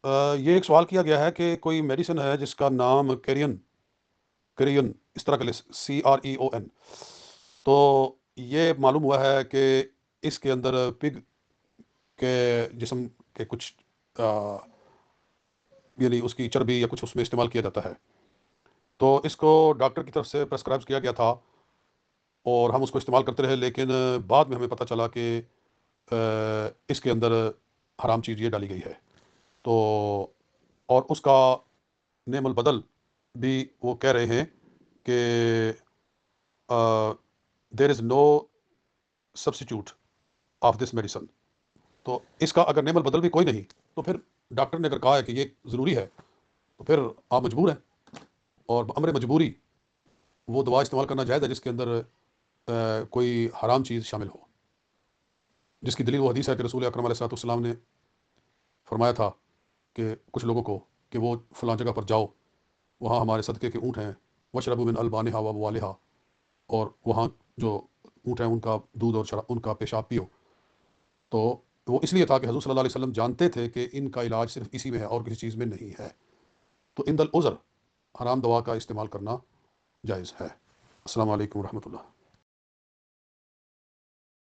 یہ ایک سوال کیا گیا ہے کہ کوئی میڈیسن ہے جس کا نام کیرین اس طرح کا CREON. تو یہ معلوم ہوا ہے کہ اس کے اندر پگ کے جسم کے کچھ یعنی اس کی چربی یا کچھ اس میں استعمال کیا جاتا ہے. تو اس کو ڈاکٹر کی طرف سے پرسکرائب کیا گیا تھا اور ہم اس کو استعمال کرتے رہے، لیکن بعد میں ہمیں پتہ چلا کہ اس کے اندر حرام چیز یہ ڈالی گئی ہے. تو اور اس کا نعم البدل بھی وہ کہہ رہے ہیں کہ there is no substitute of this medicine. تو اس کا اگر نعم البدل بھی کوئی نہیں تو پھر ڈاکٹر نے اگر کہا ہے کہ یہ ضروری ہے تو پھر آپ مجبور ہیں. اور امر مجبوری وہ دوا استعمال کرنا جائز ہے جس کے اندر کوئی حرام چیز شامل ہو، جس کی دلیل وہ حدیث ہے کہ رسول اکرم علیہ الصلوۃ والسلام نے فرمایا تھا کہ کچھ لوگوں کو کہ وہ فلاں جگہ پر جاؤ، وہاں ہمارے صدقے کے اونٹ ہیں، وشربوا من البانہا و ابوالہا، اور وہاں جو اونٹ ہیں ان کا دودھ اور ان کا پیشاب پیو. تو وہ اس لیے تھا کہ حضور صلی اللہ علیہ وسلم جانتے تھے کہ ان کا علاج صرف اسی میں ہے اور کسی چیز میں نہیں ہے. تو عند العذر حرام دوا کا استعمال کرنا جائز ہے. السلام علیکم ورحمۃ اللہ.